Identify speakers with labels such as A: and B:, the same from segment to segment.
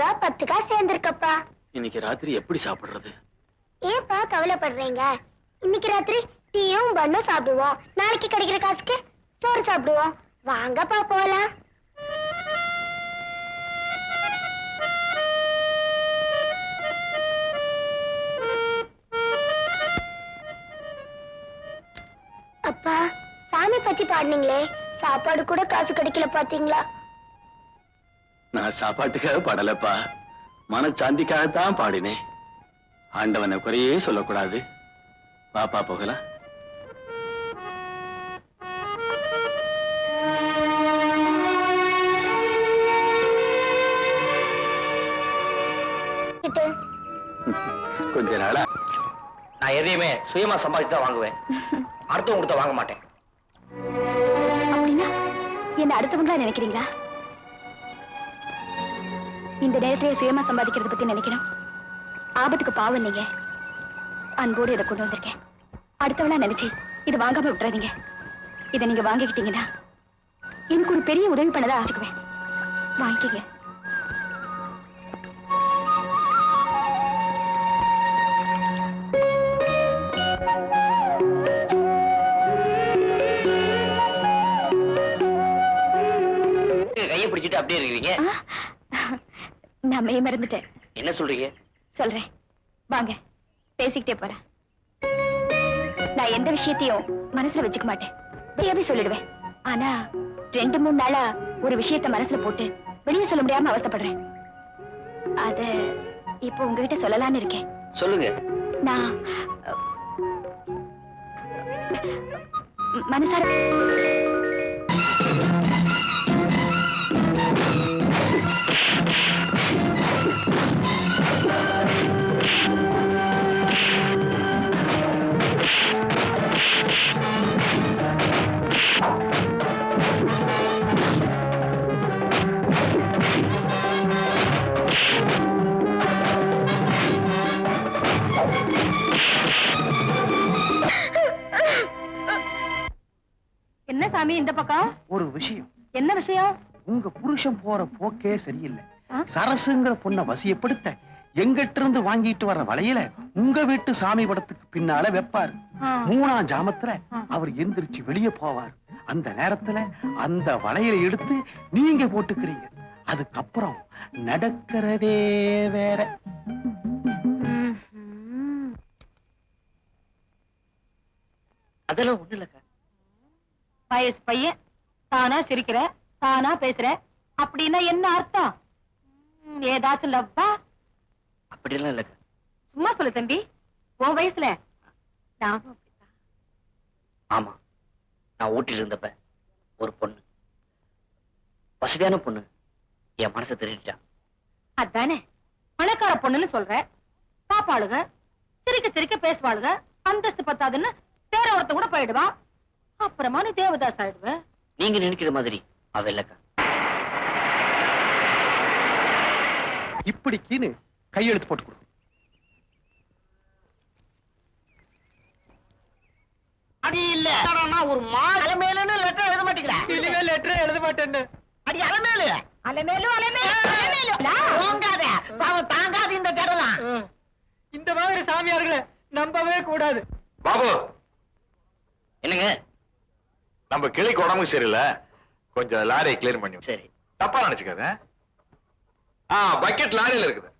A: ரூபா 10 காசு சேர்ந்திருக்கப்பா.
B: இன்னைக்கு ராத்திரி எப்படி சாப்பிடுறது?
A: ஏன்பா கவலைப்படுறீங்க? இன்னைக்கு ராத்திரி டீயும் பண்ணும் சாப்பிடுவோம். நாளைக்கு கிடைக்கிற காசுக்கு சோறு சாப்பிடுவோம். வாங்கப்பா போலாம். அப்பா, சாமி பத்தி பாடுனீங்களே, சாப்பாடு கூட காசு கிடைக்கல பாத்தீங்களா?
B: நான் சாப்பாட்டுக்காக பாடலப்பா, மனச்சாந்திக்காகத்தான் பாடினேன். ஆண்டவனை குறையே சொல்லக்கூடாது. பாப்பா போகலாம். கொஞ்ச நாளா
C: நான் எதையுமே சுயமா சம்பாதிச்சு தான் வாங்குவேன். அடுத்தவங்க கொடுத்த வாங்க மாட்டேன்.
D: அப்படின்னா என்ன அடுத்தவங்களா நினைக்கிறீங்களா? இந்த நேரத்திலேயே சுயமா சம்பாதிக்கிறத பத்தி நினைக்கணும். ஆபத்துக்கு பாவம் இல்லைங்க. அன்போடு இதை கொண்டு வந்திருக்கேன். அடுத்தவனா நினைச்சு இது வாங்காம விட்டுறாதீங்க. இதை நீங்க வாங்கிக்கிட்டீங்கன்னா எனக்கு ஒரு பெரிய உதவி பண்ணதா ஆச்சுக்குவேன். வாங்கிக்கங்க.
C: கையை பிடிச்சிட்டு அப்படியே இருக்கீங்க.
D: நான் மெய் மறந்துட்டேன்.
C: என்ன சொல்றீங்க?
D: சொல்றேன், வாங்க பேசிக்கிட்டே போறேன். நான் எந்த விஷயத்தையும் மனசுல வச்சுக்க மாட்டேன், வெளியாவே சொல்லிடுவேன். ஆனா 2-3 நாளா ஒரு விஷயத்த மனசுல போட்டு வெளியே சொல்ல முடியாம அவஸ்தைப்படுறேன். அத இப்போ உங்ககிட்ட சொல்லலான்னு இருக்கேன்.
C: சொல்லுங்க.
D: நான் மனசார என்ன சாமி இந்த பக்கம்?
E: ஒரு விஷயம்.
D: என்ன விஷயம்?
E: உங்க புருஷன் போற போக்கே சரியில்லை. சரசுங்கிற பொண்ணை வசியப்படுத்த எங்கிட்ட இருந்து வாங்கிட்டு வர்ற வளையல உங்க வீட்டு சாமி படத்துக்கு பின்னால வைப்பாரு. 3ஆம் ஜாமத்துல அவர் எந்திரிச்சு வெளியே போவார். அந்த நேரத்துல அந்த வளையலை எடுத்து நீங்க போட்டுக்கிறீங்க. அதுக்கப்புறம் நடக்கிறதே வேற.
C: அதெல்லாம் ஒண்ணு இல்லக்கா.
D: வயசு பையன் தானா சிரிக்கிற, தானா பேசுற, அப்படின்னா என்ன அர்த்தம்? ஏதாச்சும் லவ்வா?
C: அப்படியெல்லாம் இல்லக்கா.
D: சும்மா சொல்லு தம்பி. உன் வயசுல நானும் அப்படித்தான்.
C: ஆமா, நான் ஊட்டில இருந்தப்ப ஒரு பொண்ணு, வசதியான பொண்ணு, என் மனசை திருடிட்டா.
D: அதானே பணக்கார பொண்ணுன்னு சொல்ற. பாப்பாளுக சிரிக்க சிரிக்க பேசுவாளுக. அந்தஸ்து பத்தாதுன்னு வேற ஒருத்த கூட போயிடுவான். அப்புறமா நீ தேவதாஸ் ஆயிடுவ.
C: நீங்க நினைக்கிற மாதிரி அவ இல்லக்கா.
E: இப்படிக்குன்னு கையெழுத்து போட்டு கொடு.
C: அடி இல்ல ஒரு அலமேலுன்னு லெட்டர் எழுத மாட்டீங்களா?
E: இனிமே லெட்டர் எழுத மாட்டேன்னு.
C: அடி அலமேலு அலமேலு அலமேலு தாங்காத பாவம், தாங்காது இந்த கடலாம்.
E: இந்த மாதிரி சாமியார்களை நம்பவே கூடாது.
F: பாபு,
C: என்னங்க?
F: நம்ம கிளிக்கு உடம்பு சரியில்லை, கொஞ்சம் லாரியை கிளியர் பண்ணி.
C: சரி.
F: தப்பா நினைச்சுக்காத. பக்கெட் லாரியில இருக்குது.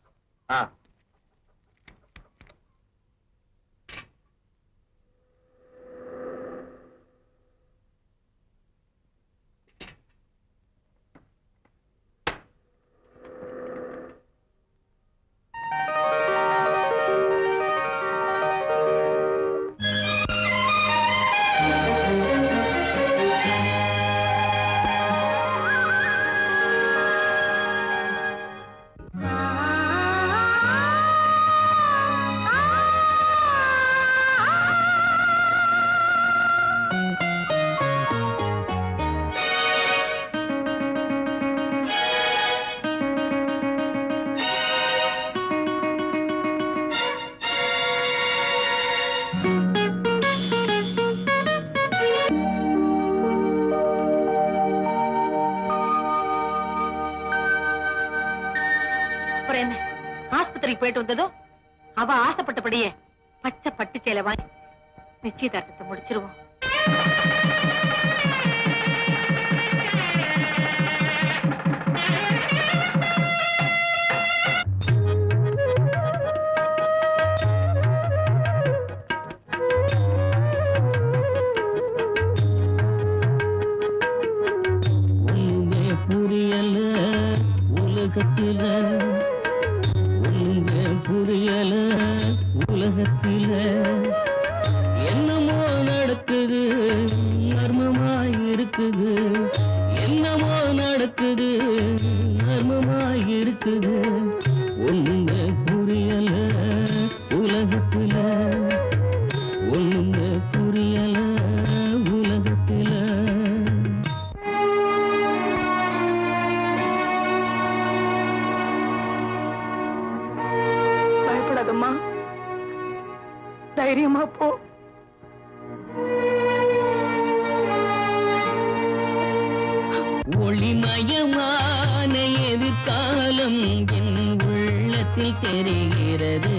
C: அப்புறம் என்ன ஆஸ்பத்திரிக்கு போயிட்டு வந்ததும் அவ ஆசைப்பட்டபடியே பச்சை பட்டு சேலை வாங்கி நிச்சயதார்த்தத்தை முடிச்சிருவோம்.
G: புரியல உலகத்தில ஒண்ணுமே புரியல உலகத்தில என்னமோ நடக்குது மர்மமாய் இருக்குது என்னமோ நடக்குது மர்மமாய் இருக்குது ஒண்ணுமே புரியல உலகத்தில ஒண்ணுமே புரியல உலகத்தில.
C: பயப்படாதம்மா, தைரியமா போ.
G: ஒளிமயமான எதிர்காலம் என் உள்ளத்தில் தெரிகிறது.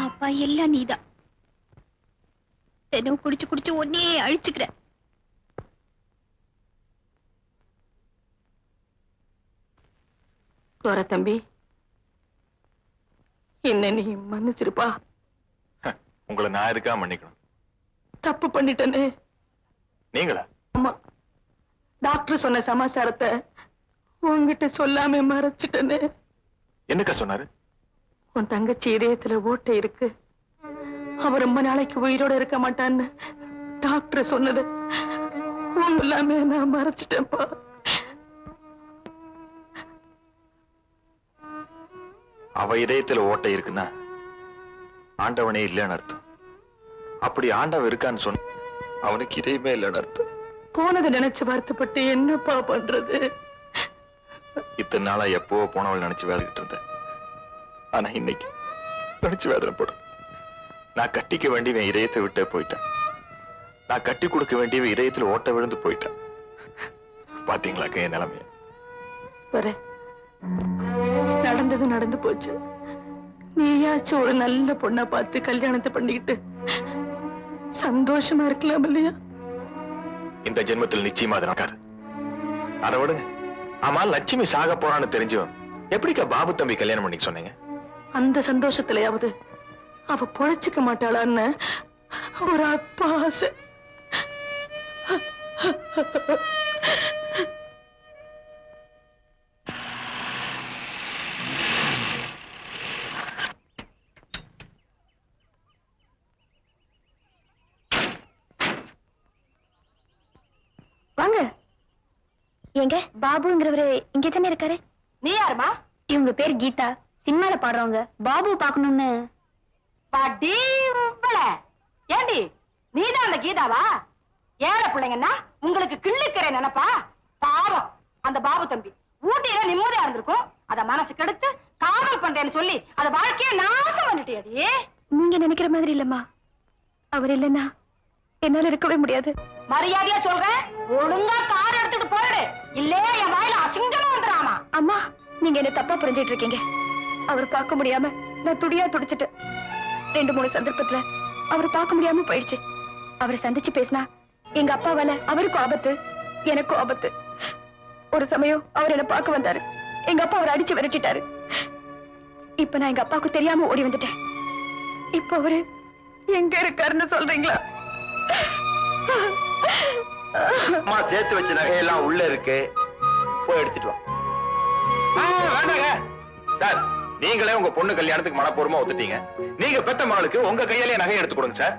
D: அப்பா எல்லாம் நீதான். தினம் குடிச்சு குடிச்சு ஒன்னே அழிச்சுக்கிற.
C: கோர தம்பி, என்ன நீ மன்னிச்சிருப்பா.
F: உங்களை நான் இருக்கா மன்னிக்கணும்?
C: தப்பு பண்ணிட்டனே.
F: நீங்களா?
C: ஆமா, டாக்டர் சொன்ன சமாச்சாரத்தை உன்கிட்ட சொல்லாம மறைச்சிட்டனே.
F: என்னக்கா சொன்னாரு?
C: உன் தங்கச்சி இதயத்துல ஓட்டை இருக்கு, அவ ரொம்ப நாளைக்கு உயிரோட இருக்க மாட்டான்னு டாக்டர் சொன்னது எல்லாமே நான் மறைச்சிட்டேன்ப்பா.
F: அவ இதயத்துல ஓட்டை இருக்குன்னா ஆண்டவனே இல்லைன்னு அர்த்தம். அப்படி ஆண்டவன் இருக்கான்னு சொன்ன அவனுக்கு இதயமே இல்லைன்னு அர்த்தம்.
C: போனதை நினைச்சு வருத்தப்பட்டு என்னப்பா பண்றது?
F: இத்தனை நாளா எப்பவோ போனவள் நினைச்சு வேலைக்கிட்டு இருந்தேன். ஆனா இன்னைக்கு நினைச்சு வேதனைப்படும். நான் கட்டிக்க வேண்டியவன் இதயத்தை விட்டே போயிட்டேன். நான் கட்டி கொடுக்க வேண்டியவன் இதயத்துல ஓட்ட விழுந்து போயிட்டேன். பாத்தீங்களாக்க என் நிலைமைய?
C: வரேன், நடந்தது நடந்து போச்சு. நீயாச்சும் ஒரு நல்ல பொண்ணா பார்த்து கல்யாணத்தை பண்ணிக்கிட்டு சந்தோஷமா இருக்கலாம் இல்லையா?
F: இந்த ஜென்மத்தில் நிச்சயமா அது நடக்காது. அதை விடுங்க. ஆமா, லட்சுமி சாக போறான்னு தெரிஞ்சும் எப்படிக்கா பாபு தம்பி கல்யாணம் பண்ணிக்க சொன்னீங்க?
C: அந்த சந்தோஷத்திலேயாவது அவ பொழைச்சுக்க மாட்டாளான்னு ஒரு அப்பா ஆசை.
D: வாங்க. எங்க பாபுங்கிறவரு இங்க தானே இருக்காரு?
C: நீ யாருமா?
D: இவங்க பேர் கீதா, சினிமால பாடுறவங்க. பாபு பாக்கணும்னு.
C: ஏண்டி, நீதான் அந்த கீதாவா? ஏழை பிள்ளைங்கன்னா உங்களுக்கு கிள்ளிக்கிற நினைப்பா? பாவம் அந்த பாபு தம்பி ஊட்டியில நிம்மதியா இருந்திருக்கும். அத மனசு கெடுத்து காதல் பண்றேன்னு சொல்லி அத வாழ்க்கைய நாசம் பண்ணிட்டியடி.
D: நீங்க நினைக்கிற மாதிரி இல்லம்மா. அவர் இல்லைன்னா என்னால இருக்கவே முடியாது.
C: மரியாதையா சொல்றேன், ஒழுங்கா கார் எடுத்துட்டு போயிடு, இல்லே என் வாயில அசிங்கமா வந்துடாமா.
D: அம்மா, நீங்க என்ன தப்பா புரிஞ்சிட்டு இருக்கீங்க. அவர் பார்க்க முடியாம நான் துடியா துடிச்சிட்டு 2-3 சந்தர்ப்பத்துல அவர் பார்க்க முடியாம போயிடுச்சு. அவரை சந்திச்சு பேசினா எங்க அப்பாவால அவருக்கும் ஆபத்து, எனக்கும் ஆபத்து. ஒரு சமயம் அவர் என்ன பார்க்க வந்தாரு. எங்க அப்பா அவரை அடிச்சு விரட்டிட்டாரு. இப்ப நான் எங்க அப்பாவுக்கு தெரியாம ஓடி வந்துட்டேன். இப்ப அவரு எங்க இருக்காருன்னு சொல்றீங்களா?
E: அம்மா சேர்த்து வச்ச நகையெல்லாம் உள்ள இருக்கு, போய் எடுத்துட்டு வா.
F: வேண்டாங்க சார், நீங்களே உங்க பொண்ணு கல்யாணத்துக்கு மனப்பூர்வமா ஒத்துட்டீங்க. நீங்க பெத்த மகளுக்கு உங்க கையாலே நகை எடுத்து கொடுங்க சார்.